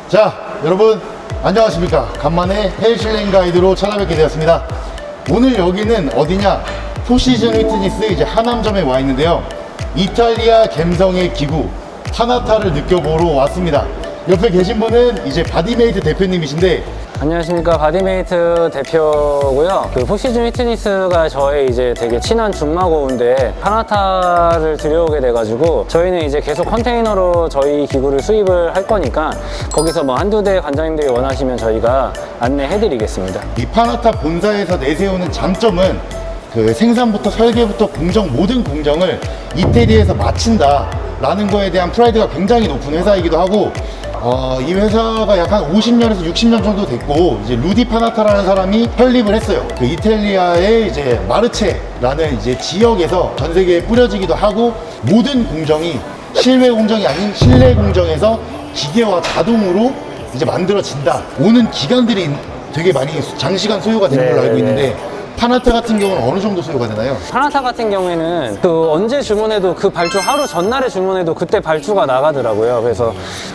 자, 여러분 안녕하십니까. 간만에 헬실랭 가이드로 찾아뵙게 되었습니다. 오늘 여기는 어디냐? 포시즌 휘트니스 이제 하남점에 와 있는데요. 이탈리아 갬성의 기구 파나타를 느껴보러 왔습니다. 옆에 계신 분은 이제 바디메이트 대표님이신데, 안녕하십니까. 바디메이트 대표고요. 그 포시즌 휘트니스가 저의 이제 되게 친한 중마고인데 파나타를 들여오게 돼가지고 저희는 이제 계속 컨테이너로 저희 기구를 수입을 할 거니까 거기서 뭐 한두 대 관장님들이 원하시면 저희가 안내해드리겠습니다. 이 파나타 본사에서 내세우는 장점은 그 생산부터 설계부터 공정, 모든 공정을 이태리에서 마친다 라는 거에 대한 프라이드가 굉장히 높은 회사이기도 하고, 이 회사가 약 한 50년에서 60년 정도 됐고, 이제 루디 파나타라는 사람이 설립을 했어요. 그 이탈리아의 이제 마르체라는 이제 지역에서 전 세계에 뿌려지기도 하고, 모든 공정이 실외 공정이 아닌 실내 공정에서 기계와 자동으로 이제 만들어진다. 오는 기간들이 되게 많이 장시간 소요가 되는 걸로 알고 있는데, 파나타 같은 경우는 어느 정도 소요가 되나요? 파나타 같은 경우에는 그 언제 주문해도 그 발주 하루 전날에 주문해도 그때 발주가 나가더라고요. 그래서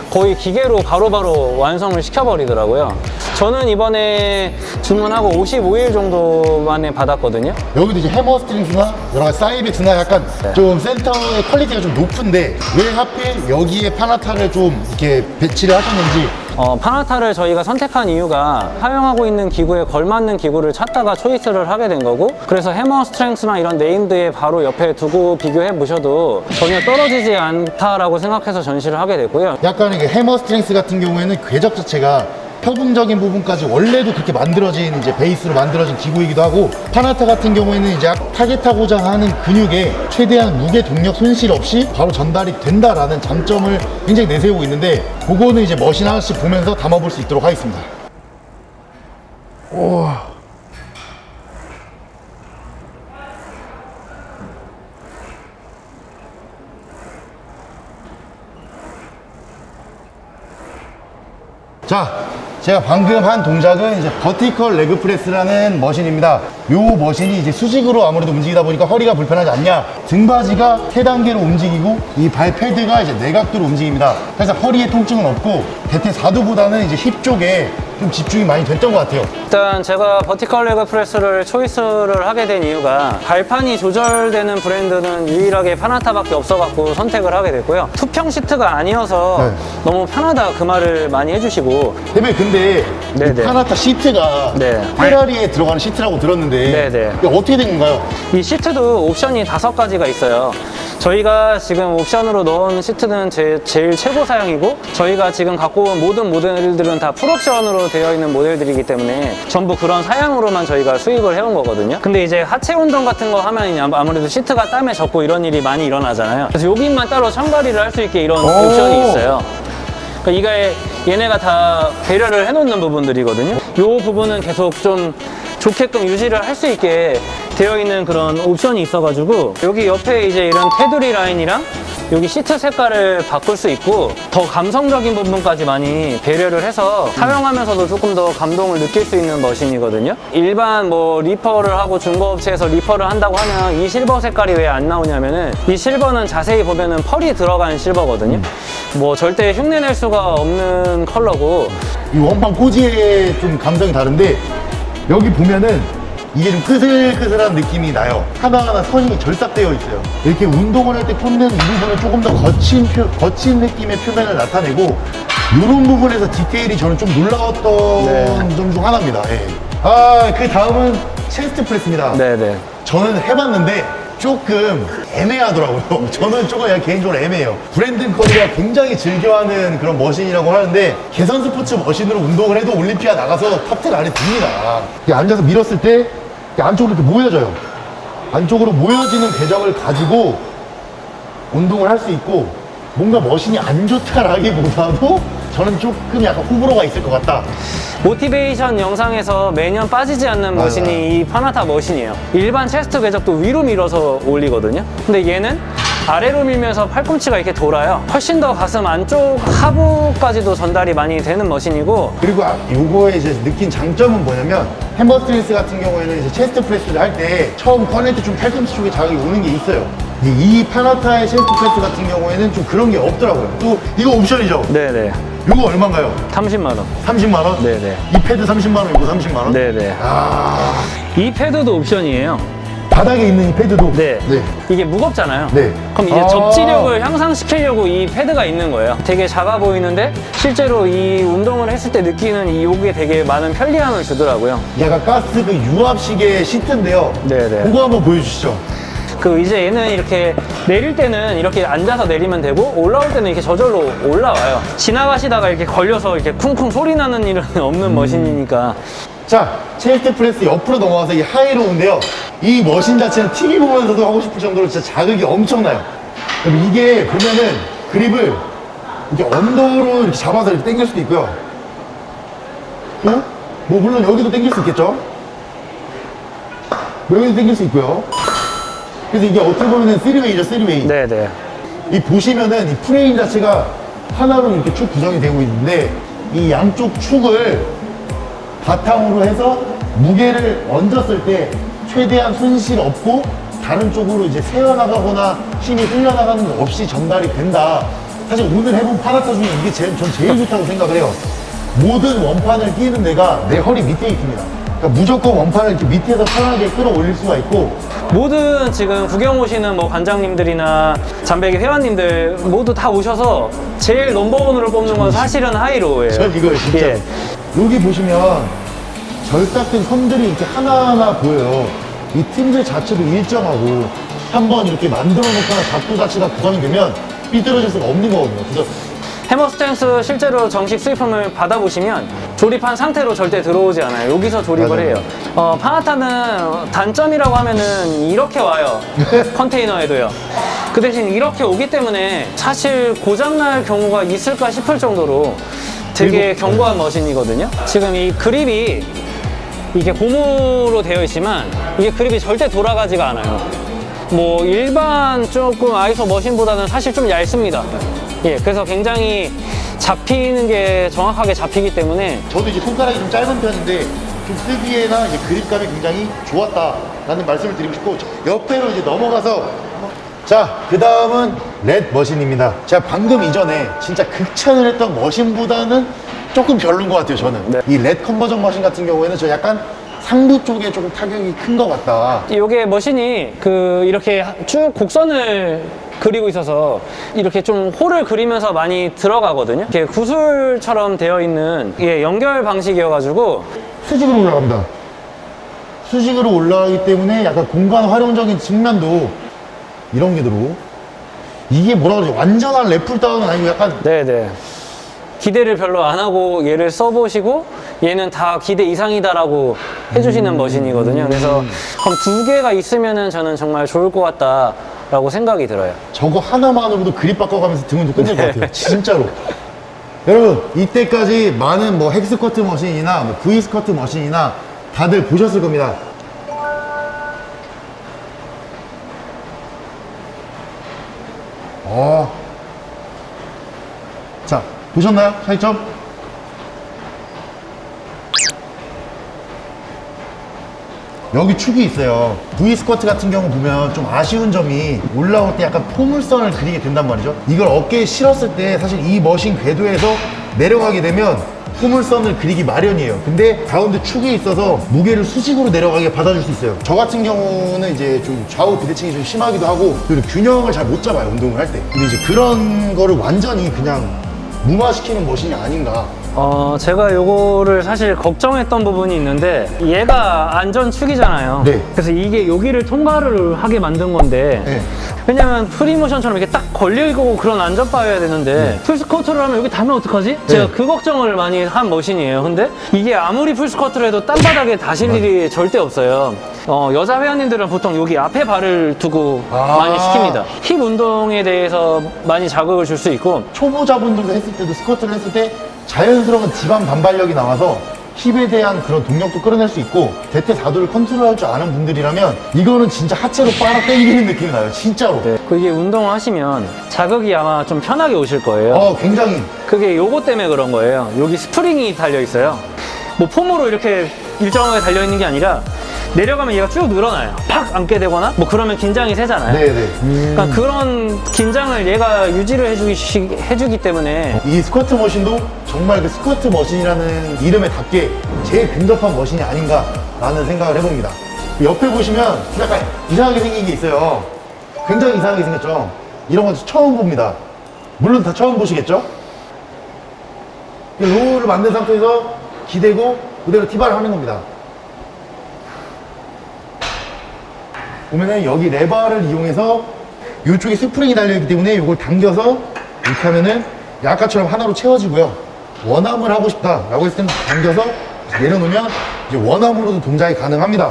거의 기계로 바로바로 완성을 시켜버리더라고요. 저는 이번에 주문하고 55일 정도 만에 받았거든요. 여기도 이제 해머 스트링스나 여러 가지 사이벡스나 약간 좀 센터의 퀄리티가 좀 높은데 왜 하필 여기에 파나타를 좀 이렇게 배치를 하셨는지. 파나타를 저희가 선택한 이유가 사용하고 있는 기구에 걸맞는 기구를 찾다가 초이스를 하게 된 거고, 그래서 해머 스트렝스나 이런 네임드에 바로 옆에 두고 비교해 보셔도 전혀 떨어지지 않다라고 생각해서 전시를 하게 됐고요. 약간 이게 해머 스트렝스 같은 경우에는 궤적 자체가 표붕적인 부분까지 원래도 그렇게 만들어진 이제 베이스로 만들어진 기구이기도 하고, 파나타 같은 경우에는 이제 타겟하고자 하는 근육에 최대한 무게 동력 손실 없이 바로 전달이 된다라는 장점을 굉장히 내세우고 있는데, 그거는 이제 머신 하나씩 보면서 담아볼 수 있도록 하겠습니다. 오. 자, 제가 방금 한 동작은 이제 버티컬 레그 프레스라는 머신입니다. 요 머신이 이제 수직으로 아무래도 움직이다 보니까 허리가 불편하지 않냐? 등받이가 3단계로 움직이고 이 발 패드가 이제 내각도로 움직입니다. 그래서 허리에 통증은 없고 대퇴 4두보다는 이제 힙 쪽에 좀 집중이 많이 됐던 것 같아요. 일단 제가 버티컬 레그 프레스를 초이스를 하게 된 이유가 발판이 조절되는 브랜드는 유일하게 파나타밖에 없어갖고 선택을 하게 됐고요. 투평 시트가 아니어서 네. 너무 편하다 그 말을 많이 해주시고. 대표님, 근데 이 파나타 시트가 페라리에 들어가는 시트라고 들었는데 이게 어떻게 된 건가요? 이 시트도 옵션이 5가지가 있어요. 저희가 지금 옵션으로 넣은 시트는 제일 최고 사양이고, 저희가 지금 갖고 온 모든 모델들은 다 풀옵션으로 되어 있는 모델들이기 때문에 전부 그런 사양으로만 저희가 수입을 해온 거거든요. 근데 이제 하체 운동 같은 거 하면 아무래도 시트가 땀에 젖고 이런 일이 많이 일어나잖아요. 그래서 여기만 따로 청바리를 할 수 있게 이런 옵션이 있어요. 그러니까 얘네가 다 배려를 해놓는 부분들이거든요. 이 부분은 계속 좀 좋게끔 유지를 할 수 있게 되어 있는 그런 옵션이 있어가지고, 여기 옆에 이제 이런 테두리 라인이랑 여기 시트 색깔을 바꿀 수 있고, 더 감성적인 부분까지 많이 배려를 해서 사용하면서도 조금 더 감동을 느낄 수 있는 머신이거든요. 일반 뭐 리퍼를 하고 중고업체에서 리퍼를 한다고 하면 이 실버 색깔이 왜 안 나오냐면은, 이 실버는 자세히 보면은 펄이 들어간 실버거든요. 뭐 절대 흉내낼 수가 없는 컬러고. 이 원판 꼬지의 좀 감성이 다른데, 여기 보면은 이게 좀 끄슬끄슬한 느낌이 나요. 하나하나 선이 절삭되어 있어요. 이렇게 운동을 할 때 꽂는 이 부분은 조금 더 거친 느낌의 표면을 나타내고, 이런 부분에서 디테일이 저는 좀 놀라웠던 점 중 하나입니다. 예. 그 다음은 체스트 프레스입니다. 네네. 저는 해봤는데 조금 애매하더라고요. 저는 조금 개인적으로 애매해요. 브랜든 커리가 굉장히 즐겨하는 그런 머신이라고 하는데, 개선 스포츠 머신으로 운동을 해도 올림피아 나가서 탑10 안에 듭니다. 앉아서 밀었을 때 안쪽으로 이렇게 모여져요. 안쪽으로 모여지는 궤적을 가지고 운동을 할 수 있고, 뭔가 머신이 안 좋다라기보다도 저는 조금 약간 호불호가 있을 것 같다. 모티베이션 영상에서 매년 빠지지 않는 머신이 이 파나타 머신이에요. 일반 체스트 궤적도 위로 밀어서 올리거든요. 근데 얘는 아래로 밀면서 팔꿈치가 이렇게 돌아요. 훨씬 더 가슴 안쪽 하부까지도 전달이 많이 되는 머신이고, 그리고 요거에 이제 느낀 장점은 뭐냐면, 햄버스트레스 같은 경우에는 이제 체스트 프레스를 할 때 처음 꺼낼 때 좀 팔꿈치 쪽에 자극이 오는 게 있어요. 이 파나타의 체스트 프레스 같은 경우에는 좀 그런 게 없더라고요. 또 이거 옵션이죠? 네네. 이거 얼마인가요? 30만 원. 30만 원? 네네. 이 패드 30만 원, 이거 30만 원? 네네. 아, 이 패드도 옵션이에요. 바닥에 있는 이 패드도? 네. 네. 이게 무겁잖아요. 네. 그럼 이제 아. 접지력을 향상시키려고 이 패드가 있는 거예요. 되게 작아 보이는데 실제로 이 운동을 했을 때 느끼는 이 요게 되게 많은 편리함을 주더라고요. 얘가 가스 그 유압식의 시트인데요. 네네. 그거 한번 보여주시죠. 그 이제 얘는 이렇게 내릴 때는 이렇게 앉아서 내리면 되고 올라올 때는 이렇게 저절로 올라와요. 지나가시다가 이렇게 걸려서 이렇게 쿵쿵 소리 나는 일은 없는 머신이니까. 자, 체스트 프레스 옆으로 넘어가서 이 하이로우인데요. 이 머신 자체는 TV 보면서도 하고 싶을 정도로 진짜 자극이 엄청나요. 그럼 이게 보면은 그립을 이렇게 언더로 이렇게 잡아서 이렇게 당길 수도 있고요. 어? 뭐 물론 여기도 당길 수 있겠죠? 뭐 여기도 당길 수 있고요. 그래서 이게 어떻게 보면은 3웨이죠, 3웨이. 네네. 이 보시면은 이 프레임 자체가 하나로 이렇게 쭉 구성이 되고 있는데 이 양쪽 축을 바탕으로 해서 무게를 얹었을 때 최대한 손실 없고 다른 쪽으로 이제 새어나가거나 힘이 흘려나가는 거 없이 전달이 된다. 사실 오늘 해본 파라타 중에 이게 전 제일 좋다고 생각을 해요. 모든 원판을 끼는 데가 내 허리 밑에 있습니다. 그러니까 무조건 원판을 이렇게 밑에서 편하게 끌어올릴 수가 있고 모든 지금 구경 오시는 뭐 관장님들이나 잠배기 회원님들 모두 다 오셔서 제일 넘버원으로 뽑는 건 사실은 하이로우예요. 전 이거예요, 진짜. 예. 여기 보시면 절삭된 선들이 이렇게 하나하나 보여요. 이 틈새 자체도 일정하고 한번 이렇게 만들어 놓거나 각도 자체가 구성이 되면 삐뚤어질 수가 없는 거거든요. 그래서 해머 스탠스 실제로 정식 수입품을 받아보시면 조립한 상태로 절대 들어오지 않아요. 여기서 조립을 맞아요. 해요. 파나타는 단점이라고 하면은 이렇게 와요. 컨테이너에도요. 그 대신 이렇게 오기 때문에 사실 고장날 경우가 있을까 싶을 정도로 되게 그리고- 견고한 머신이거든요. 지금 이 그립이 이게 고무로 되어 있지만 이게 그립이 절대 돌아가지가 않아요. 뭐 일반 조금 아이소 머신보다는 사실 좀 얇습니다. 예, 그래서 굉장히 잡히는 게 정확하게 잡히기 때문에 저도 이제 손가락이 좀 짧은 편인데 좀 쓰기에나 이제 그립감이 굉장히 좋았다라는 말씀을 드리고 싶고 옆에로 이제 넘어가서 자, 그 다음은 렛 머신입니다. 제가 방금 이전에 진짜 극찬을 했던 머신보다는 조금 별로인 것 같아요, 저는. 네. 이 렛 컨버전 머신 같은 경우에는 저 약간 상부 쪽에 조금 타격이 큰 것 같다. 이게 머신이 그 이렇게 쭉 곡선을 그리고 있어서 이렇게 좀 홀을 그리면서 많이 들어가거든요. 이렇게 구슬처럼 되어 있는 이게 연결 방식이어가지고 수직으로 올라갑니다. 수직으로 올라가기 때문에 약간 공간 활용적인 측면도 이런 게 들어. 이게 뭐라 그러지? 완전한 랩풀다운은 아니고 약간 네네. 기대를 별로 안 하고 얘를 써보시고 얘는 다 기대 이상이다라고 해주시는 머신이거든요. 그래서 그럼 두 개가 있으면은 저는 정말 좋을 것 같다라고 생각이 들어요. 저거 하나만으로도 그립 바꿔가면서 등은 끝낼 것 같아요. 진짜로. 여러분, 이때까지 많은 뭐 헥스쿼트 머신이나 뭐 V스쿼트 머신이나 다들 보셨을 겁니다. 자, 보셨나요? 차이점? 여기 축이 있어요. V 스쿼트 같은 경우 보면 좀 아쉬운 점이 올라올 때 약간 포물선을 그리게 된단 말이죠. 이걸 어깨에 실었을 때 사실 이 머신 궤도에서 내려가게 되면 포물선을 그리기 마련이에요. 근데 가운데 축이 있어서 무게를 수직으로 내려가게 받아줄 수 있어요. 저 같은 경우는 이제 좀 좌우 비대칭이 좀 심하기도 하고 그리고 균형을 잘 못 잡아요, 운동을 할 때. 근데 이제 그런 거를 완전히 그냥 무마시키는 머신이 아닌가. 제가 요거를 사실 걱정했던 부분이 있는데 얘가 안전축이잖아요. 네. 그래서 이게 여기를 통과를 하게 만든 건데 네. 왜냐면 프리모션처럼 이렇게 딱 걸리고 그런 안전바여야 되는데 풀스쿼트를 하면 여기 닿으면 어떡하지? 제가 그 걱정을 많이 한 머신이에요. 근데 이게 아무리 풀스쿼트를 해도 땅바닥에 닿을 일이 절대 없어요. 여자 회원님들은 보통 여기 앞에 발을 두고 많이 시킵니다. 힙 운동에 대해서 많이 자극을 줄 수 있고 초보자분들도 했을 때도 스쿼트를 했을 때 자연스러운 지방 반발력이 나와서 힙에 대한 그런 동력도 끌어낼 수 있고 대퇴사두를 컨트롤할 줄 아는 분들이라면 이거는 진짜 하체로 빨아 당기는 느낌이 나요, 진짜로. 네. 이게 운동을 하시면 자극이 아마 좀 편하게 오실 거예요. 굉장히. 그게 요거 때문에 그런 거예요. 여기 스프링이 달려 있어요. 뭐 폼으로 이렇게 일정하게 달려 있는 게 아니라 내려가면 얘가 쭉 늘어나요. 팍 앉게 되거나 뭐 그러면 긴장이 세잖아요. 네네. 그러니까 그런 긴장을 얘가 유지를 해주기 때문에 이 스쿼트 머신도 정말 그 스쿼트 머신이라는 이름에 닿게 제일 근접한 머신이 아닌가라는 생각을 해봅니다. 옆에 보시면 약간 이상하게 생긴 게 있어요. 굉장히 이상하게 생겼죠? 이런 건 처음 봅니다. 물론 다 처음 보시겠죠? 로우를 만든 상태에서 기대고 그대로 티바를 하는 겁니다. 보면은 여기 레버를 이용해서 이쪽에 스프링이 달려있기 때문에 이걸 당겨서 이렇게 하면은 아까처럼 하나로 채워지고요. 원암을 하고 싶다라고 했을 때는 당겨서 내려놓으면 이제 원암으로도 동작이 가능합니다.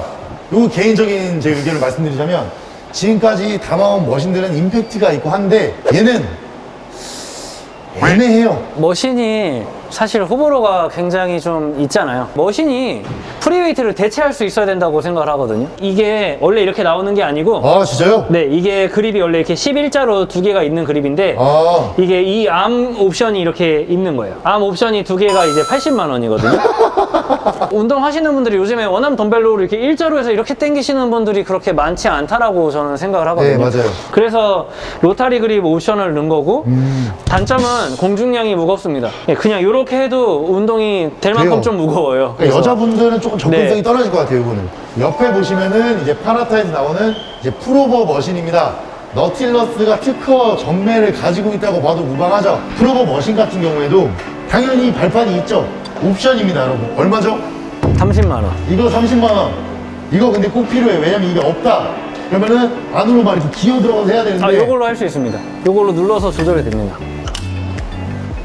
요 개인적인 제 의견을 말씀드리자면 지금까지 담아온 머신들은 임팩트가 있고 한데 얘는 애매해요. 머신이 사실 호불호가 굉장히 좀 있잖아요. 머신이 프리웨이트를 대체할 수 있어야 된다고 생각을 하거든요. 이게 원래 이렇게 나오는 게 아니고 아 진짜요? 네, 이게 그립이 원래 이렇게 11자로 두 개가 있는 그립인데 아 이게 이 암 옵션이 이렇게 있는 거예요. 암 옵션이 두 개가 이제 80만 원이거든요. 운동하시는 분들이 요즘에 원암 덤벨로를 이렇게 일자로 해서 이렇게 당기시는 분들이 그렇게 많지 않다라고 저는 생각을 하거든요. 네, 맞아요. 그래서 로타리 그립 옵션을 넣은 거고 단점은 공중량이 무겁습니다. 예, 그냥 이렇게 해도 운동이 될 만큼 돼요. 좀 무거워요. 그러니까 여자분들은 조금 접근성이 네. 떨어질 것 같아요, 이거는. 옆에 보시면은 이제 파나타에서 나오는 이제 프로버 머신입니다. 너틸러스가 특허 전매를 가지고 있다고 봐도 무방하죠. 프로버 머신 같은 경우에도 당연히 발판이 있죠. 옵션입니다, 여러분. 얼마죠? 30만 원. 이거 30만원. 이거 근데 꼭 필요해. 왜냐면 이게 없다. 그러면은 안으로 막 이렇게 기어 들어가서 해야 되는데. 아, 이걸로 할 수 있습니다. 이걸로 눌러서 조절이 됩니다.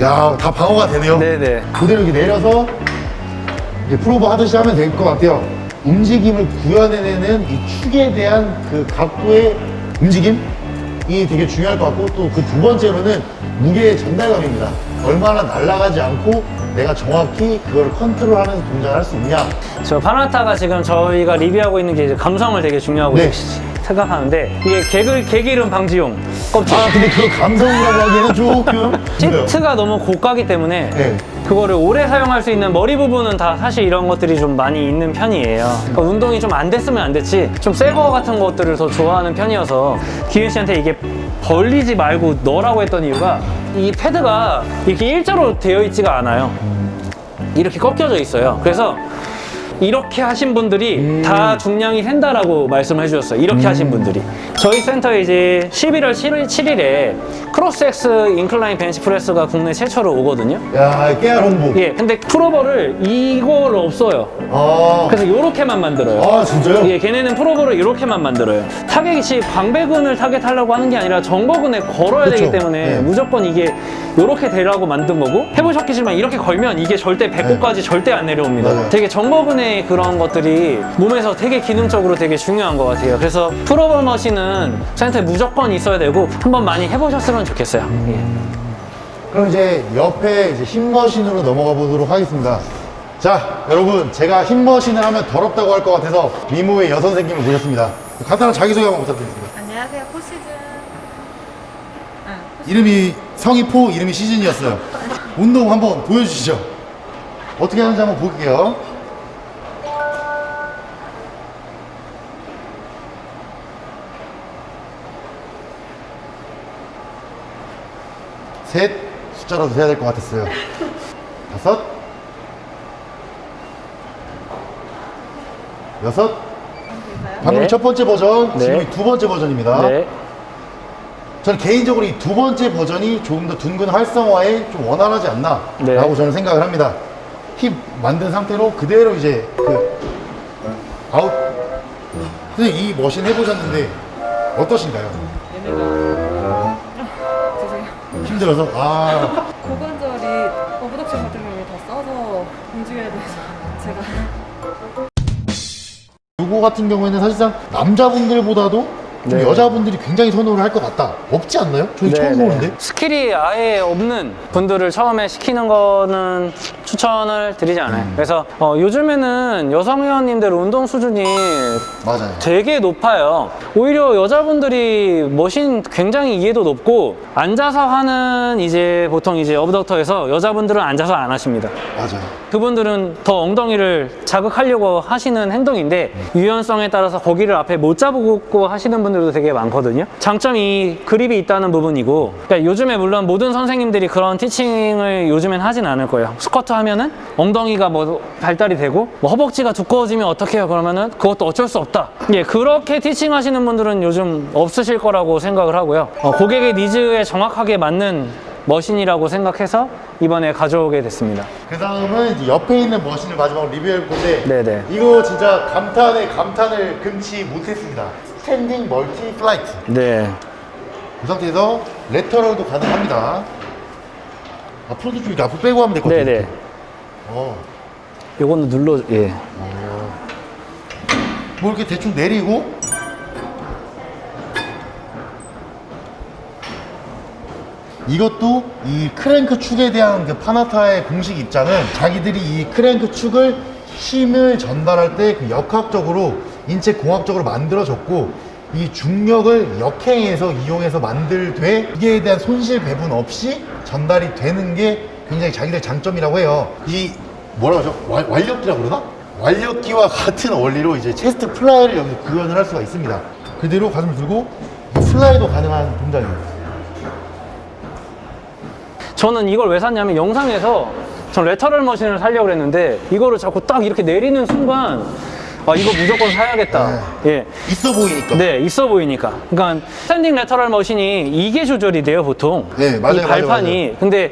야, 다 방어가 되네요. 네네. 그대로 이렇게 내려서 이제 프로버 하듯이 하면 될 것 같아요. 움직임을 구현해내는 이 축에 대한 그 각도의 움직임이 되게 중요할 것 같고 또 그 두 번째로는 무게의 전달감입니다. 얼마나 날아가지 않고 내가 정확히 그걸 컨트롤하면서 동작을 할 수 있냐. 저 파나타가 지금 저희가 리뷰하고 있는 게 이제 감성을 되게 중요하고 네. 생각하는데 이게 개기름 방지용 껍질. 아 근데 그거 감성이라고 하기에는 조금 시트가 너무 고가기 때문에 네. 그거를 오래 사용할 수 있는 머리 부분은 다 사실 이런 것들이 좀 많이 있는 편이에요. 그러니까 운동이 좀 안 됐으면 안 됐지 좀 새 거 같은 것들을 더 좋아하는 편이어서 기윤 씨한테 이게 벌리지 말고 넣으라고 했던 이유가 이 패드가 이렇게 일자로 되어 있지가 않아요. 이렇게 꺾여져 있어요. 그래서 이렇게 하신 분들이 다 중량이 센다라고 말씀을 해주셨어요. 이렇게 하신 분들이. 저희 센터에 이제 11월 7일에 크로스엑스 인클라인 벤치프레스가 국내 최초로 오거든요. 야 깨알 홍보. 예, 근데 프로버를 이걸 없어요. 아, 그래서 이렇게만 만들어요. 아 진짜요? 예, 걔네는 프로버를 이렇게만 만들어요. 타겟이 광배근을 타겟하려고 하는 게 아니라 정거근에 걸어야 그쵸. 되기 때문에 네. 무조건 이게 이렇게 되라고 만든 거고 해보셨겠지만 이렇게 걸면 이게 절대 배꼽까지 절대 안 내려옵니다. 맞아요. 되게 정거근의 그런 것들이 몸에서 되게 기능적으로 되게 중요한 것 같아요. 그래서 프로버 머신은 센터에 무조건 있어야 되고 한번 많이 해보셨으면 좋겠어요. 예. 그럼 이제 옆에 이제 힙머신으로 넘어가 보도록 하겠습니다. 자, 여러분, 제가 힙머신을 하면 더럽다고 할 것 같아서 미모의 여선생님을 모셨습니다. 간단한 자기소개 한번 부탁드립니다. 안녕하세요, 포시즌. 이름이 성이 포, 이름이 시즌이었어요. 운동 한번 보여주시죠. 어떻게 하는지 한번 볼게요. 셋, 숫자라도 세야 될 것 같았어요. 다섯, 여섯. 방금 네. 첫 번째 버전, 네. 지금 두 번째 버전입니다. 네. 저는 개인적으로 이 두 번째 버전이 조금 더 둥근 활성화에 좀 원활하지 않나 네. 라고 저는 생각을 합니다. 힙 만든 상태로 그대로 이제 그 아웃. 선생님 이 머신 해보셨는데 어떠신가요? 죄송해요. 힘들어서? 아 고관절이 어부덕션 같은 경우에 다 써서 움직여야 돼서 제가 요거 같은 경우에는 사실상 남자분들보다도 좀 네. 여자분들이 굉장히 선호를 할 것 같다. 없지 않나요? 저희 처음 네네. 보는데. 스킬이 아예 없는 분들을 처음에 시키는 거는 추천을 드리지 않아요. 그래서 요즘에는 여성 회원님들 운동 수준이 맞아요. 되게 높아요. 오히려 여자분들이 머신 굉장히 이해도 높고 앉아서 하는 이제 보통 이제 어브덕터에서 여자분들은 앉아서 안 하십니다. 맞아요. 그분들은 더 엉덩이를 자극하려고 하시는 행동인데 유연성에 따라서 거기를 앞에 못 잡고 하시는 분들도 되게 많거든요. 장점이 그립이 있다는 부분이고, 그러니까 요즘에 물론 모든 선생님들이 그런 티칭을 요즘엔 하진 않을 거예요. 스쿼트 하면은 엉덩이가 뭐 발달이 되고 뭐 허벅지가 두꺼워지면 어떡해요? 그러면은 그것도 어쩔 수 없다. 예, 그렇게 티칭 하시는 분들은 요즘 없으실 거라고 생각을 하고요. 고객의 니즈에 정확하게 맞는 머신이라고 생각해서 이번에 가져오게 됐습니다. 그 다음은 이제 옆에 있는 머신을 마지막으로 리뷰해 볼 건데 네네. 이거 진짜 감탄에 감탄을 금치 못했습니다. 스탠딩 멀티 플라이트. 네. 이 상태에서 레터럴도 가능합니다. 앞으로도 좀 이렇게 앞으로 빼고 하면 될 것 같아요. 네네. 요거는 눌러, 예. 뭐 이렇게 대충 내리고 이것도 이 크랭크 축에 대한 그 파나타의 공식 입장은 자기들이 이 크랭크 축을 힘을 전달할 때 그 역학적으로 인체 공학적으로 만들어졌고 이 중력을 역행해서 이용해서 만들되 이에 대한 손실 배분 없이 전달이 되는 게 굉장히 자기들 장점이라고 해요. 이 뭐라고 하죠? 완력기라고 그러나? 완력기와 같은 원리로 이제 체스트 플라이를 여기서 구현을 할 수가 있습니다. 그대로 가슴을 들고 플라이도 가능한 동작이에요. 저는 이걸 왜 샀냐면 영상에서 전 레터럴 머신을 사려고 했는데 이거를 자꾸 딱 이렇게 내리는 순간 아, 이거 무조건 사야겠다. 예. 있어 보이니까. 네, 있어 보이니까. 그러니까 스탠딩 레터럴 머신이 이게 조절이 돼요, 보통. 네, 맞아요, 이 발판이. 맞아요. 근데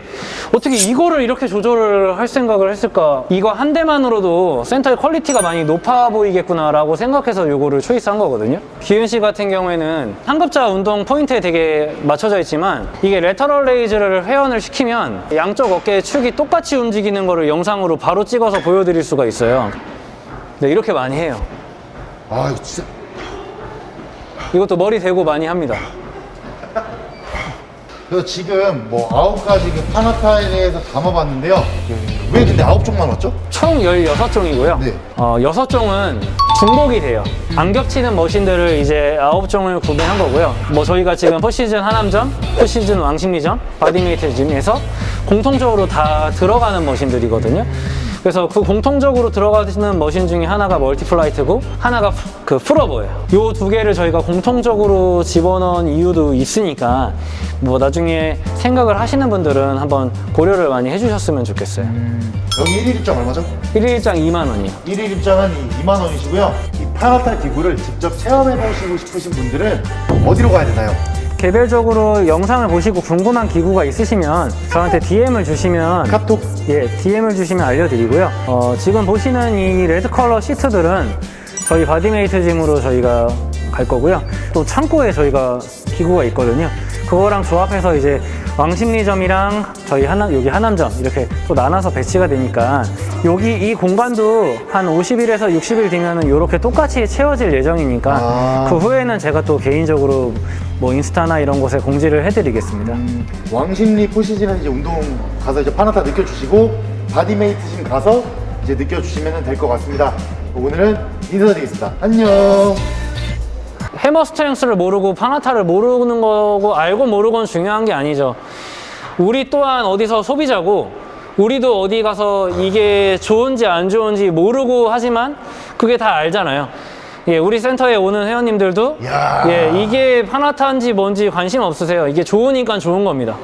어떻게 이거를 이렇게 조절을 할 생각을 했을까? 이거 한 대만으로도 센터의 퀄리티가 많이 높아 보이겠구나라고 생각해서 이거를 초이스한 거거든요. 기은 씨 같은 경우에는 상급자 운동 포인트에 되게 맞춰져 있지만 이게 레터럴 레이즈를 회원을 시키면 양쪽 어깨 축이 똑같이 움직이는 거를 영상으로 바로 찍어서 보여드릴 수가 있어요. 네, 이렇게 많이 해요. 아, 이거 진짜. 이것도 머리 대고 많이 합니다. 그래서 지금 뭐 9가지 그 파나타에 대해서 담아봤는데요. 왜 근데 9종만 왔죠? 총 16종이고요. 네. 6종은 중복이 돼요. 안 겹치는 머신들을 이제 9종을 구매한 거고요. 뭐 저희가 지금 포시즌 하남점, 포시즌 왕십리점, 바디메이트짐에서 공통적으로 다 들어가는 머신들이거든요. 그래서 그 공통적으로 들어가시는 머신 중에 하나가 멀티플라이트고 하나가 그 풀어버예요. 요 두 개를 저희가 공통적으로 집어넣은 이유도 있으니까 뭐 나중에 생각을 하시는 분들은 한번 고려를 많이 해주셨으면 좋겠어요. 여기 1일 입장 얼마죠? 1일장 2만 원이요. 1일 입장은 2만 원이시고요. 이 파나타 기구를 직접 체험해 보시고 싶으신 분들은 어디로 가야 되나요? 개별적으로 영상을 보시고 궁금한 기구가 있으시면 저한테 DM을 주시면 카톡? 예, DM을 주시면 알려드리고요. 지금 보시는 이 레드 컬러 시트들은 저희 바디메이트 짐으로 저희가 갈 거고요. 또 창고에 저희가 기구가 있거든요. 그거랑 조합해서 이제 왕십리점이랑 저희 여기 하남점 이렇게 또 나눠서 배치가 되니까 여기 이 공간도 한 50일에서 60일 뒤면은 이렇게 똑같이 채워질 예정이니까 그 후에는 제가 또 개인적으로 뭐 인스타나 이런 곳에 공지를 해드리겠습니다. 왕십리 포시즌에서 이제 운동 가서 이제 파나타 느껴주시고 바디메이트 짐 가서 이제 느껴주시면 될 것 같습니다. 오늘은 인사드리겠습니다. 안녕. 해머 스트렝스를 모르고 파나타를 모르는 거고 알고 모르고는 중요한 게 아니죠. 우리 또한 어디서 소비자고 우리도 어디 가서 이게 좋은지 안 좋은지 모르고 하지만 그게 다 알잖아요. 예, 우리 센터에 오는 회원님들도 야. 예, 이게 파나타인지 뭔지 관심 없으세요. 이게 좋으니까 좋은 겁니다.